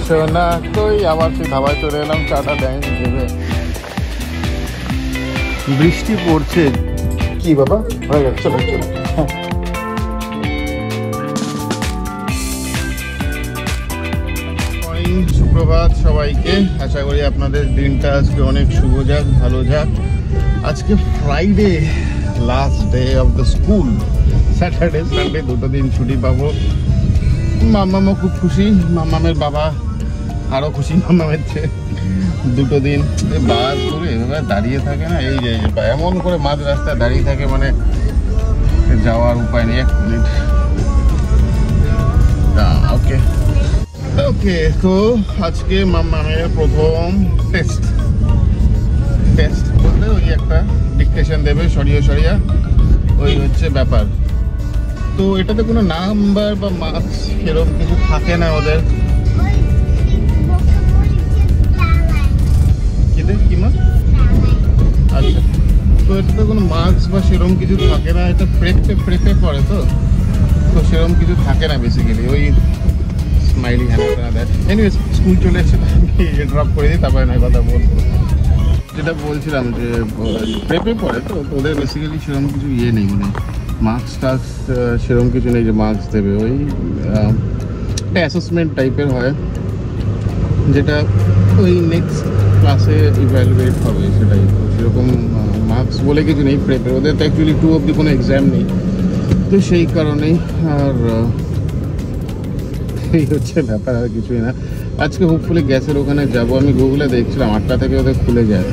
সোনা কই, আবার সেই ধাবায় চলে এলাম চাটা দেয়নি ভেবে। বৃষ্টি পড়ছে। কি বাবা হয়ে গেছে, চলো চলো। সুপ্রভাত সবাইকে, আশা করি আপনাদের দিনটা আজকে অনেক শুভ যাক, ভালো যাক। আজকে Friday, last day of the school. Saturday Sunday দুটো দিন ছুটি পাবো। মাম্মামও খুব খুশি, মাম্মামের বাবা আরো খুশি মাম্মামের চেয়ে। দুটো দিন বাস করে এভাবে দাঁড়িয়ে থাকে না, এই যে এমন করে মাঝ রাস্তায় দাঁড়িয়ে থাকে, মানে যাওয়ার উপায় নেই। 1 মিনিট। ওকে ওকে, তো আজকে মাম্মামের প্রথম টেস্ট বলতে ওই একটা ডিকটেশন দেবে সরিয়ে সরিয়া, ওই হচ্ছে ব্যাপার। তো এটাতে কোনো নাম্বার বা মার্কস সেরকম কিছু থাকে না ওদের। কি মাস? আচ্ছা, তো এটাতে কোনো মার্কস বা সেরকম কিছু থাকে না, এটা প্রেপে পড়ে, তো সেরকম কিছু থাকে না বেসিক্যালি। ওই স্মাইলি হ্যান্ড দেয়। এনিওয়েজ, স্কুল চলে এসে ড্রপ করে দিই, তারপরে না কথা বলবো। যেটা বলছিলাম যে প্রেপে পড়ে, তো ওদের বেসিক্যালি সেরকম কিছু ইয়ে নেই, মানে মার্কস টার্কস সেরকম কিছু নেই যে মার্কস দেবে। ওই একটা অ্যাসেসমেন্ট টাইপের হয়, যেটা ওই নেক্সট ক্লাসে ইভ্যালুয়েট হবে, সেটাই। তো সেরকম মার্কস বলে কিছু নেই প্রেপের। ওদের তো অ্যাকচুয়ালি 2 অবধি কোনো এক্সাম নেই, তো সেই কারণেই। আর এই হচ্ছে ব্যাপার, আর কিছুই না। আজকে হোপফুলি গ্যাসের ওখানে যাব। আমি গুগলে দেখছিলাম 8টা থেকে ওদের খুলে যায়।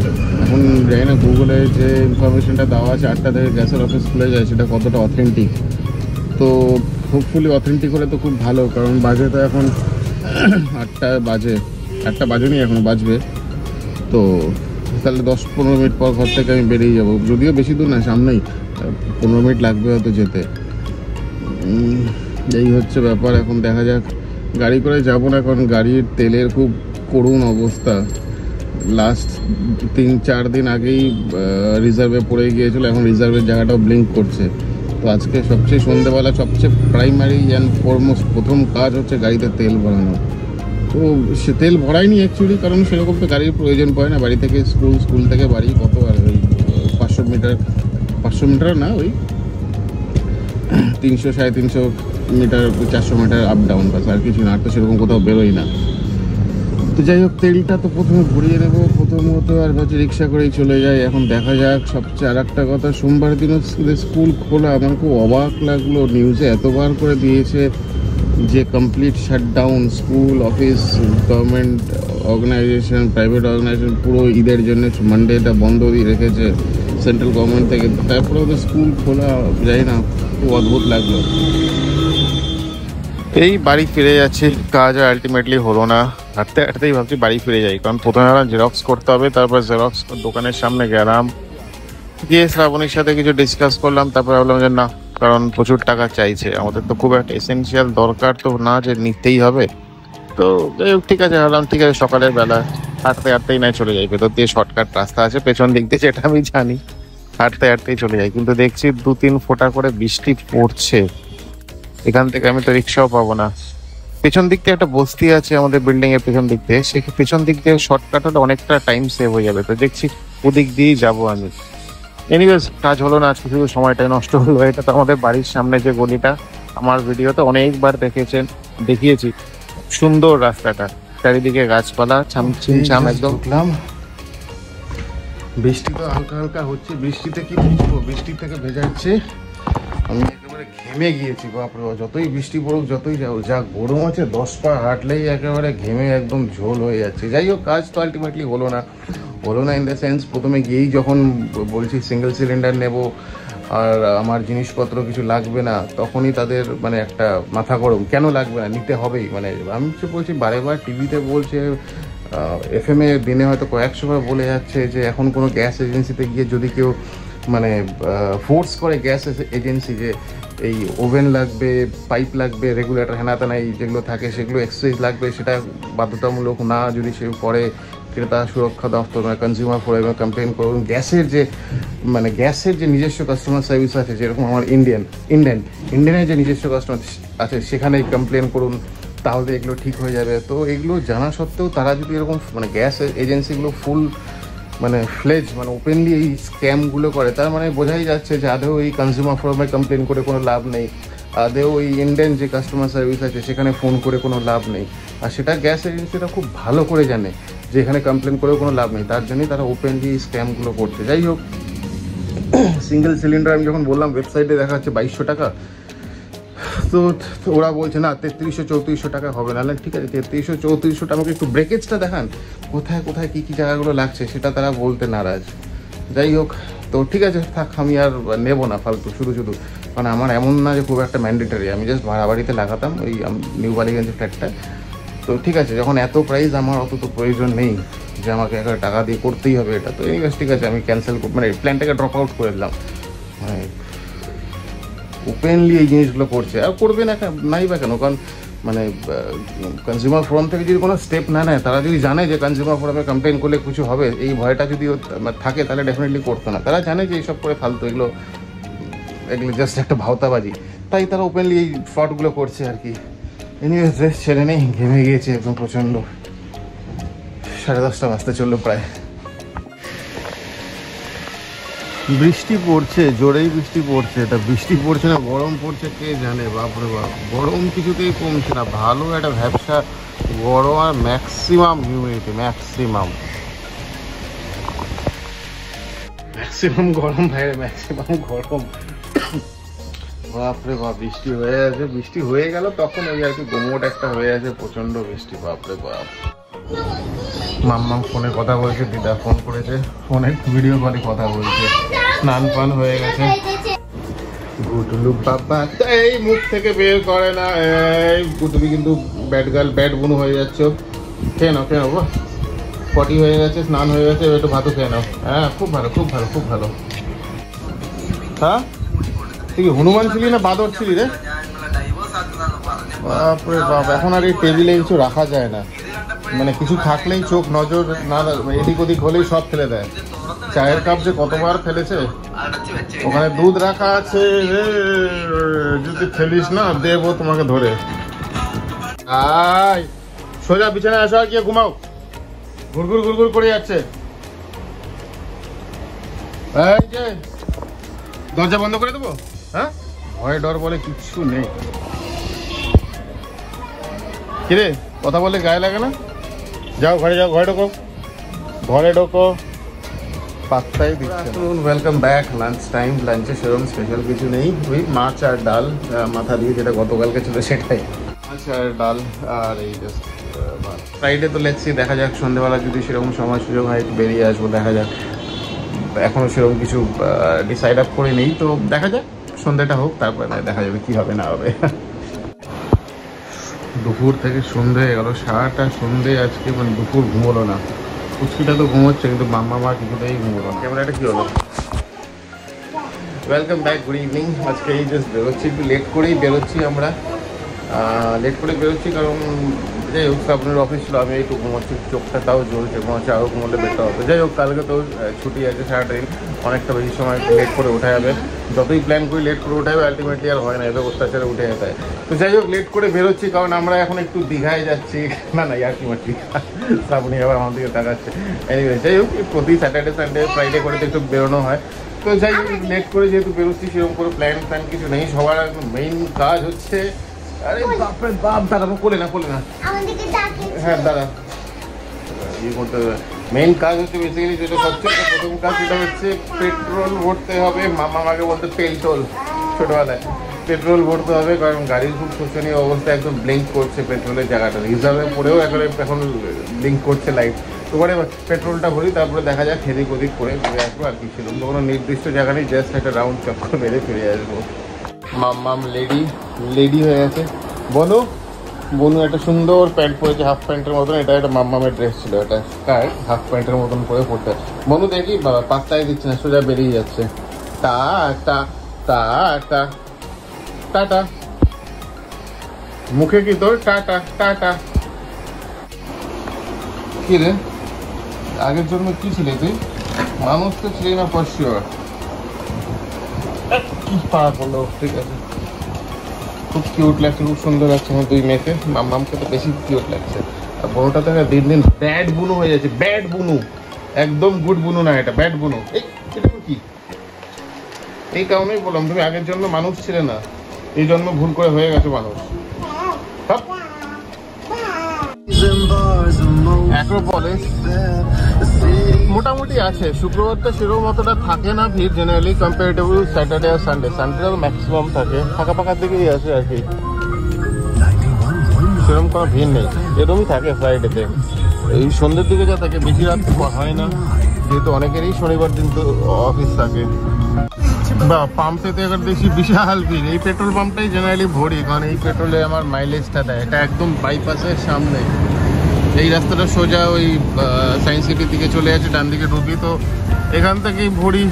এখন জানি না গুগলে যে ইনফরমেশনটা দেওয়া আছে 8টা থেকে গ্যাসের অফিস খুলে যায়, সেটা কতটা অথেন্টিক। তো হোপফুলি অথেন্টিক হলে তো খুব ভালো, কারণ বাজে তো এখন 8টা বাজে, 8টা বাজেনি এখনো, বাজবে। তো তাহলে 10-15 মিনিট পর ঘর থেকে আমি বেরিয়ে যাব। যদিও বেশি দূর না, সামনেই, 15 মিনিট লাগবে হয়তো যেতে। এই হচ্ছে ব্যাপার। এখন দেখা যাক, গাড়ি করে যাব না, কারণ গাড়ির তেলের খুব করুণ অবস্থা। লাস্ট 3-4 দিন আগেই রিজার্ভে পড়ে গিয়েছিল, এখন রিজার্ভের জায়গাটাও ব্লিঙ্ক করছে। তো আজকে সবচেয়ে সন্ধ্যেবেলা সবচেয়ে প্রাইমারি অ্যান্ড ফরমোস্ট প্রথম কাজ হচ্ছে গাড়িতে তেল ভরানো। তো সে তেল ভরাইনি অ্যাকচুয়ালি, কারণ সেরকম তো গাড়ির প্রয়োজন পড়ে না। বাড়ি থেকে স্কুল থেকে বাড়ি কত, আর ওই 500 মিটার না, ওই 300-350 মিটার, 400 মিটার আপ ডাউন, বাস, আর কিছু না। আর তো সেরকম কোথাও বেরোই না। তো যাই হোক, তেলটা তো প্রথমে ভরিয়ে নেবো প্রথমত, আর ভাবছি রিক্সা করেই চলে যায়। এখন দেখা যাক। সবচেয়ে আর একটা কথা, সোমবার দিনও স্কুল খোলা। আমার খুব অবাক লাগলো, নিউজে এতবার করে দিয়েছে যে complete shutdown, school, office, government organisation, private organisation, পুরো ঈদের জন্য মানডেটা বন্ধ দিয়ে রেখেছে সেন্ট্রাল গভর্নমেন্ট থেকে। তারপরে ওদের স্কুল খোলা, যাই না, খুব অদ্ভুত লাগলো। এই বাড়ি ফিরে যাচ্ছি, কাজ আর আলটিমেটলি হলো না। হাঁটতেই ভাবছি বাড়ি ফিরে যাই, কারণ প্রথমে জেরক্স করতে হবে। তারপর জেরক্স দোকানের সামনে গেলাম, গিয়ে শ্রাবণীর সাথে কিছু ডিসকাস করলাম। তারপর ভাবলাম যে না, কারণ প্রচুর টাকা চাইছে, আমাদের তো খুব একটা এসেন্সিয়াল দরকার তো না যে নিতেই হবে। তো ঠিক আছে, ভাবলাম ঠিক আছে, সকালের বেলা হাঁটতেই নাই চলে যাই। ভেতর দিয়ে শর্টকাট রাস্তা আছে পেছন দিক দিয়ে, যেটা আমি জানি। হাঁটতেই চলে যাই, কিন্তু দেখছি 2-3 ফোঁটা করে বৃষ্টি পড়ছে। এখান থেকে আমি তো রিক্সাও পাবো না। পেছন দিক দিয়ে একটা বস্তি আছে আমাদের বিল্ডিং এর পেছন দিক দিয়ে, সে পেছন দিক দিয়ে শর্টকাট হলে অনেকটা টাইম সেভ হয়ে যাবে। তো দেখছি ওদিক দিয়েই যাবো আমি। এনিওয়েজ, কাজ হলো না আজকে, শুধু সময়টাই নষ্ট হলো। এটা তো আমাদের বাড়ির সামনে যে গলিটা, আমার ভিডিওতে অনেকবার দেখিয়েছি। সুন্দর রাস্তাটা, চারিদিকে গাছপালা, ছাম একদম। বৃষ্টি তো হালকা হালকা হচ্ছে, বৃষ্টিতে কি বুঝবো, বৃষ্টি থেকে ভেজাচ্ছে। আমি একেবারে ঘেমে গিয়েছি, বাপরে। যতই বৃষ্টি পড়ুক, যতই যাও, যা গরম আছে, 10 পা হাঁটলেই একেবারে ঘেমে একদম ঝোল হয়ে যাচ্ছে। যাই হোক, কাজ তো আলটিমেটলি হলো না ইন দ্য সেন্স, প্রথমে গিয়েই যখন বলছি সিঙ্গেল সিলিন্ডার নেব আর আমার জিনিসপত্র কিছু লাগবে না, তখনই তাদের মানে একটা মাথা গরম, কেন লাগবে না, নিতে হবেই। মানে আমি বলছি, বারেবার টিভিতে বলছে, FM এ দিনে হয়তো কয়েকশোবার বলে যাচ্ছে যে এখন কোনো গ্যাস এজেন্সিতে গিয়ে যদি কেউ মানে ফোর্স করে, গ্যাস এজেন্সি, যে এই ওভেন লাগবে, পাইপ লাগবে, রেগুলেটর, হেনাতেনা এই যেগুলো থাকে সেগুলো এক্সচেঞ্জ লাগবে, সেটা বাধ্যতামূলক না। যদি সে করে, ক্রেতা সুরক্ষা দপ্তর মানে কনজিউমার ফোরামে কমপ্লেন করুন। গ্যাসের যে নিজস্ব কাস্টমার সার্ভিস আছে, যেরকম আমার ইন্ডিয়ানের যে নিজস্ব কাস্টমার আছে, সেখানেই কমপ্লেন করুন। তাহলে এগুলো ঠিক হয়ে যাবে। তো এগুলো জানা সত্ত্বেও তারা যদি এরকম মানে গ্যাস এজেন্সিগুলো ফুল মানে ফ্লেজ মানে ওপেনলি এই স্ক্যামগুলো করে, তার মানে বোঝাই যাচ্ছে যে আদৌ এই কনজিউমার ফোরামে কমপ্লেন করে কোনো লাভ নেই, আদৌ ওই ইন্ডিয়ান যে কাস্টমার সার্ভিস আছে সেখানে ফোন করে কোনো লাভ নেই। আর সেটা গ্যাস এজেন্সিটা খুব ভালো করে জানে যে এখানে কমপ্লেন করেও কোনো লাভ নেই, তার জন্যই তারা ওপেনলি স্ক্যামগুলো করছে। যাই হোক, সিঙ্গেল সিলিন্ডার আমি যখন বললাম ওয়েবসাইটে দেখা যাচ্ছে 2200 টাকা, তো ওরা বলছে না 3300-3400 টাকা হবে না। ঠিক আছে, 3300-3400 আমাকে একটু ব্রেকেজটা দেখান, কোথায় কোথায় কী কী জায়গাগুলো লাগছে সেটা তারা বলতে নারাজ। যাই হোক, তো ঠিক আছে থাক, আমি আর নেবো না ফালতু শুধু শুধু, কারণ আমার এমন না যে খুব একটা ম্যান্ডেটারি, আমি জাস্ট ভাড়া বাড়িতে লাগাতাম ওই নিউ বালিগঞ্জের ফ্ল্যাটটা। তো ঠিক আছে, যখন এত প্রাইস আমার অত তো প্রয়োজন নেই যে আমাকে একটা টাকা দিয়ে করতেই হবে এটা, তো এই ঠিক আছে আমি ক্যান্সেল মানে প্ল্যানটাকে ড্রপ আউট করে দিলাম। মানে ওপেনলি এই জিনিসগুলো করছে, আর করবে না নাই বা কেন, কারণ মানে কনজিউমার ফোরাম থেকে যদি কোনো স্টেপ না নেয়, তারা যদি জানে যে কনজিউমার ফোরামে কমপ্লেন করলে কিছু হবে, এই ভয়টা যদি থাকে তাহলে ডেফিনেটলি করতো না। তারা জানে যে এইসব করে ফালতু এগুলো জাস্ট একটা ভাওতাবাজি, তাই তারা ওপেনলি এই ফ্রডগুলো করছে আর কি। এনিওয়েজ ড্রেস ছেড়ে নেই, ঘেমে গিয়েছে একদম প্রচণ্ড। 10:30 বাজতে চললো প্রায়। বৃষ্টি পড়ছে, জোরেই বৃষ্টি পড়ছে। তা বৃষ্টি পড়ছে না গরম পড়ছে কে জানে, বাপরে বাপ, গরম কিছুতেই কমছে না। ভালো একটা ভ্যাবসা গরম আর ম্যাক্সিমাম হিউমিডিটি, ম্যাক্সিমাম গরম ভাই, ম্যাক্সিমাম গরম। বাপরে বাপ, বৃষ্টি হয়ে আছে, বৃষ্টি হয়ে গেল তখন ওই আর কি গোমট একটা হয়ে আছে, প্রচন্ড বৃষ্টি, বাপরে বাপ। মাম্মা ফোনে কথা বলছে, দিদা ফোন করেছে, ফোনে ভিডিও কলে কথা বলছে, স্নান পান হয়ে গেছে। গুটুলু বাবা এই মুখ থেকে বের করে না, এই গুটুলি কিন্তু ব্যাড গার্ল, ব্যাড বুনু হয়ে যাচ্ছ। খেয়ে নাও, খেয়ে নাও, পটি হয়ে গেছে, স্নান হয়ে গেছে, একটু ভাতও খেয়ে নাও। হ্যাঁ খুব ভালো, খুব ভালো, খুব ভালো। হ্যাঁ তুই হনুমান ছিলি না বাদর ছিলি রে? বাপরে বাপ, এখন আর এই টেবিলে কিছু রাখা যায় না, মানে কিছু থাকলেই চোখ নজর না এদিক ওদিক হলেই সব ফেলে দেয়। চায়ের কাপ যে কতবার ফেলেছে, ওখানে দুধ রাখা আছে, যদি ফেলিস না দেবো তোমাকে ধরে। আয় সোজা বিছানায় আসো আর গিয়ে ঘুমাও, ঘুরঘুর ঘুরঘুর করে যাচ্ছে। এই যে দরজা বন্ধ করে দেবো? হ্যাঁ, ভয় ডর বলে কিচ্ছু নেই। কিরে কথা বলে গায়ে লাগে না? যাও ঘরে যাও, ঘরে ঢোকো, ঘরে ঢোকো, পাত্তাই দিচ্ছে। Welcome back, lunch time. লাঞ্চে সেরকম স্পেশাল কিছু নেই, ওই মাছ আর ডাল মাথা দিয়ে, যেটা গতকালকে ছিল সেটাই, মাছ আর ডাল আর এই জাস্ট ফ্রাইডে। তো লেটসি, দেখা যাক সন্ধ্যেবেলা যদি সেরকম সময় সুযোগ হয় বেরিয়ে আসবো, দেখা যাক। এখনও সেরকম কিছু ডিসাইড আপ করে নেই, তো দেখা যাক সন্ধ্যাটা হোক, তারপরে দেখা যাবে কি হবে না হবে। দুপুর থেকে সন্ধে হয়ে গেল, সারাটা সন্ধে আজকে মানে দুপুর ঘুমোলো না। কুচকিটা তো ঘুমোচ্ছে, কিন্তু মাম্মা মা কিছুতেই ঘুমোলো না। ক্যামেরাটা কি হলো? Welcome back, good evening. আজকে এই জাস্ট বেরোচ্ছি, একটু লেট করেই বেরোচ্ছি আমরা, লেট করে বেরোচ্ছি কারণ যাই হোক শ্রাবণের অফিস ছিল, আমি একটু ঘুমোচ্ছি, চোখটা তাও জ্বলছে, ঘুমাচ্ছে, আরও ঘুমোলে বেটার হবে। যাই হোক, কালকে তো ছুটি আছে সারাটাই, অনেকটা বেশি সময় লেট করে ওঠা যাবে, যতই প্ল্যান করি লেট করে ওঠা যাবে, আলটিমেটলি আর হয় না, এবার অত্যাচারে উঠে যেতে হয়। তো যাই হোক, লেট করে বেরোচ্ছি কারণ আমরা এখন একটু দীঘায় যাচ্ছি। না না আলটিমেটলি শ্রাবণী আবার আমার দিকে তাকাচ্ছে। এনিওয়ে, যাই হোক, প্রতি স্যাটারডে সানডে ফ্রাইডে করে তো একটু বেরোনো হয়। তো যাই হোক, লেট করে যেহেতু বেরোচ্ছি, সেরকম করে প্ল্যান কিছু নেই। সবার মেইন কাজ হচ্ছে, আরে বাপরে বাপ, দাঁড়াবো, কোলে না কোলে না, হ্যাঁ দাঁড়া, ইয়ে করতে হবে। মেইন কাজ হচ্ছে বেসিক্যালি যেটা সবচেয়ে প্রথম কাজ, সেটা হচ্ছে পেট্রোল ভরতে হবে। মামা আমাকে বলতে পেট্রোল, ছোটোবেলায় পেট্রোল ভরতে হবে, কারণ গাড়ির খুব শোচনীয় অবস্থা, একদম ব্লিঙ্ক করছে পেট্রোলের জায়গাটা, রিজার্ভে পড়েও এখন ব্লিঙ্ক করছে লাইট। তো পরে পেট্রোলটা ভরি, তারপরে দেখা যাক এদিক ওদিক করে ঘুরে আসবো। আর কি ছিল কোনো নির্দিষ্ট জায়গা নেই, জাস্ট একটা রাউন্ড চক্কর মেরে ফিরে আসবো। মাম্মাম লেডি হয়ে গেছে। বনু একটা সুন্দর প্যান্ট পরেছে, হাফ প্যান্টের মতন, এটা একটা মাম্মামের ড্রেস ছিল, এটা স্কার্ট হাফ প্যান্টের মতন করে পড়তে। বনু দেখি বাবা পাত্তাই দিচ্ছে না, সোজা বেরিয়ে যাচ্ছে। টাটা, মুখে কি তোর টাটা টাটা? কি রে, আগের জন্য কি ছিলে তুই? মানুষ তো ছিলি না ফর শিওর। কি পা করলো, ঠিক আছে খুব কিউট লাগছে, খুব সুন্দর লাগছে আমার দুই মেয়েকে। মাম্মামকে তো বেশি কিউট লাগছে। আর বড়টা তো দিন দিন ব্যাড বুনু হয়ে যাচ্ছে, ব্যাড বুনু, একদম গুড বুনু না, এটা ব্যাড বুনু। এটা কি? এই কারণেই বললাম তুমি আগের জন্য মানুষ ছিলে না, এই জন্য ভুল করে হয়ে গেছে মানুষ। অ্যাক্রোপলিস মোটামুটি আছে, শুক্রবারটা সেরকম অতটা থাকে না ভিড় জেনারেলি কম্পারেটিভলি স্যাটারডে আর সানডে। সানডে ম্যাক্সিমাম থাকে, ফাঁকা ফাঁকার দিকেই আছে আর কি, সেরকম কোনো ভিড় নেই। এরকমই থাকে ফ্রাইডেতে, এই সন্ধ্যের দিকে যা থাকে, বেশি রাত হয় না যেহেতু অনেকেরই শনিবার দিন তো অফিস থাকে। বা পাম্পেতে এবার দেখি বিশাল ভিড়। এই পেট্রোল পাম্পটাই জেনারেলি ভরি, কারণ এই পেট্রোলে আমার মাইলেজটা দেয়। এটা একদম বাইপাসের সামনে, এই রাস্তাটা সোজা ওই সায়েন্স সিটির দিকে চলে যাচ্ছে, ডান দিকে ঢুকি, তো এখান থেকেই ভরি।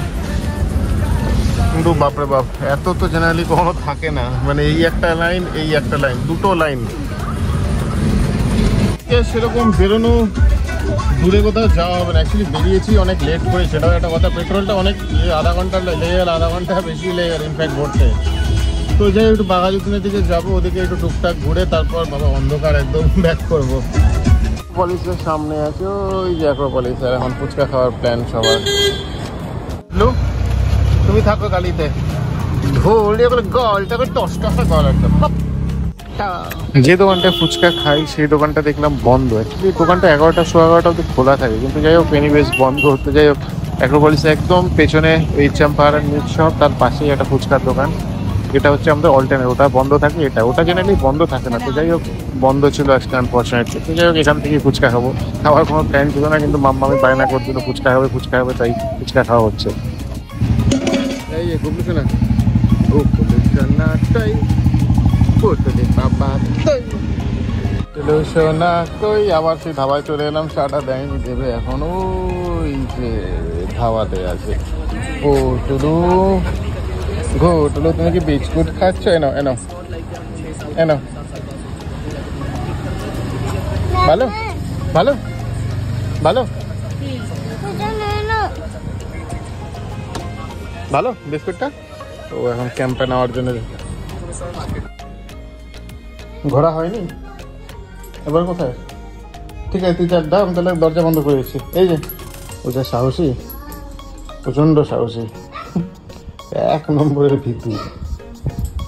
কিন্তু বাপরে বাপ, এত তো জেনারেলি কখনো থাকে না, মানে এই একটা লাইন, এই একটা লাইন, দুটো লাইন। সেরকম বেরোনো দূরে কোথাও যাওয়া হবে না। অ্যাকচুয়ালি বেরিয়েছি অনেক লেট করে, সেটাও একটা কথা। পেট্রোলটা অনেক আধা ঘন্টা লেগে গেল, আধা ঘন্টা বেশি লেগে গেল ইনফ্যাক্ট ভরতে। তো যাই একটু বাঘাযতীনের দিকে যাবো, ওদিকে একটু টুকটাক ঘুরে তারপর বাবা অন্ধকার একদম ব্যাক করবো। পলিসের সামনে আছে ওই যে অ্যাক্রোপলিস, আর এখন ফুচকা খাওয়ার প্ল্যান সবার। তুমি থাকো গাড়িতে, ঘোরে গলটা করে 10 টাকা গল একদম। যে দোকানটায় ফুচকা খাই সেই দোকানটা দেখলাম বন্ধ। অ্যাকচুয়ালি দোকানটা 11টা 11:15 অব্দি খোলা থাকে, কিন্তু যাই হোক এনিওয়েজ বন্ধ হতে। যাই হোক অ্যাক্রোপলিসে একদম পেছনে ওই চাম্পাহার মিট শপ, তার পাশেই একটা ফুচকার দোকান। এটা হচ্ছে আমাদের অল্টারনেট, ওটা বন্ধ থাকে, ওটা জেনারেলি বন্ধ থাকে না। তো যাই হোক বন্ধ ছিল আজকে আনফর্চুনেটলি। তো যাই হোক এখান থেকে ফুচকা খাবো, খাওয়ার কোনো প্ল্যান ছিল না, কিন্তু মাম্মামি বায়না করছিল ফুচকা হবে ফুচকা হবে, তাই ফুচকা খাওয়া হচ্ছে। এই যে গুবলু শোনা, গুবলু শোনা তাই পুতুলি বাবা তাই গুবলু শোনা কই। আবার সেই ধাবায় চলে এলাম, চাটা দেয়নি, দেবে এখন ওই যে ধাবাতে আছে। ও টুলু ঘুটলো, তুমি কি বিস্কুট খাচ্ছ? এনো এনো এনো, ভালো ভালো ভালো ভালো বিস্কুটটা। তো এখন ক্যাম্পে নেওয়ার জন্য ঘোরা হয়নি, এবার কোথায়? ঠিক আছে তুই চারটা, আমি তাহলে দরজা বন্ধ করে দিচ্ছি। এই যে ও যা সাহসী, প্রচণ্ড সাহসী, 1 নম্বরের ভিত্তি।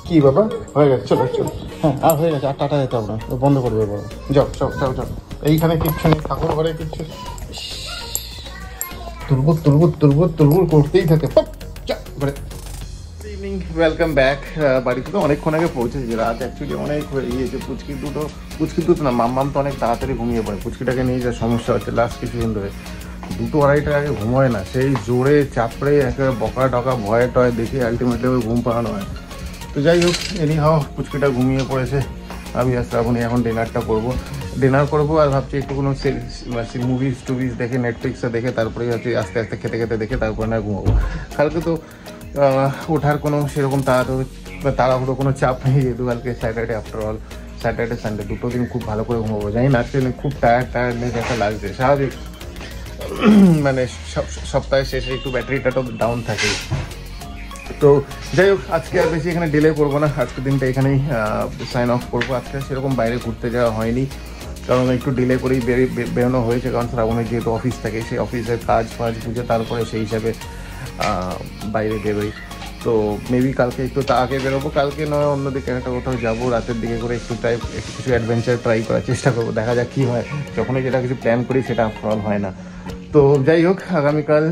কি বাবা হয়ে গেছে? চলো চলো, হ্যাঁ আর হয়ে গেছে, আর টাটা যেতে হবে না, বন্ধ করে দেবো। যাও সব যাও যাও, এইখানে কিচ্ছু নেই, ঠাকুর ঘরে কিচ্ছু, তুলবুর তুলবুর তুলবুর তুলবুর করতেই থাকে। Evening, welcome back. বাড়িতে তো অনেকক্ষণ আগে পৌঁছেছি, রাত অ্যাকচুয়ালি অনেক হয়ে গিয়েছে। পুচকি দুটো না, মাম্মাম তো অনেক তাড়াতাড়ি ঘুমিয়ে পড়ে। পুচকিটাকে নিয়ে যা সমস্যা হচ্ছে লাস্ট কিছুদিন ধরে, 2-2-2:30টার আগে ঘুমোয় না, সেই জোরে চাপড়ে একেবারে বকা টকা ভয়ে টয় দেখে আলটিমেটলি ওই ঘুম পাড়ানো হয়। তো যাই হোক এনি হাও পুচকিটা ঘুমিয়ে পড়েছে। আমি আর শ্রাবণী এখন ডিনার করবো আর ভাবছি একটু কোনো মুভিজ টুভিজ দেখে, নেটফ্লিক্সে দেখে তারপরে ভাবছি আস্তে আস্তে খেতে খেতে দেখে তারপরে না ঘুমাবো। কালকে তো ওঠার কোনো সেরকম তাড়াহুড়ো কোনো চাপ নেই, যেহেতু কালকে Saturday, after all Saturday Sunday দুটো দিন খুব ভালো করে ঘুমাবো। জানি না আজকে খুব টায়ার্ডনেস একটা লাগছে, স্বাভাবিক, মানে সপ্তাহের শেষে একটু ব্যাটারিটা তো ডাউন থাকে। তো যাই হোক আজকে আর বেশি এখানে ডিলে করবো না, আজকের দিনটা এখানেই সাইন অফ করবো। আজকে সেরকম বাইরে ঘুরতে যাওয়া হয়নি, কারণ একটু ডিলে করেই বেরোনো হয়েছে, কারণ শ্রাবণের যেহেতু অফিস থাকে, সেই অফিসের কাজ ফাজ বুঝে তারপরে সেই হিসাবে বাইরে বেরোই। তো মেবি কালকে একটু আগে বেরোবো, কালকে নয় অন্যদিকে একটা কোথাও যাবো রাতের দিকে করে, একটু কিছু অ্যাডভেঞ্চার ট্রাই করার চেষ্টা করবো, দেখা যাক কী হয়। যখনই যেটা কিছু প্ল্যান করি সেটা আফটার হয় না। তো যাই হোক আগামীকাল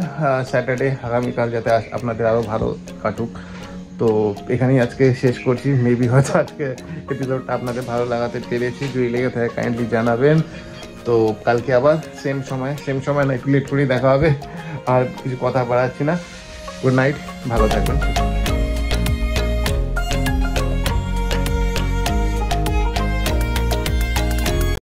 স্যাটারডে, আগামীকাল যাতে আপনাদের আরও ভালো কাটুক। তো এখানেই আজকে শেষ করছি। মেবি হয়তো আজকে এপিসোডটা আপনাদের ভালো লাগাতে পেরেছি, যদি লেগে থাকে কাইন্ডলি জানাবেন। তো কালকে আবার সেম সময় না, একটু লেট করেই দেখা হবে। আর কিছু কথা বাড়াচ্ছি না, গুড নাইট, ভালো থাকবেন।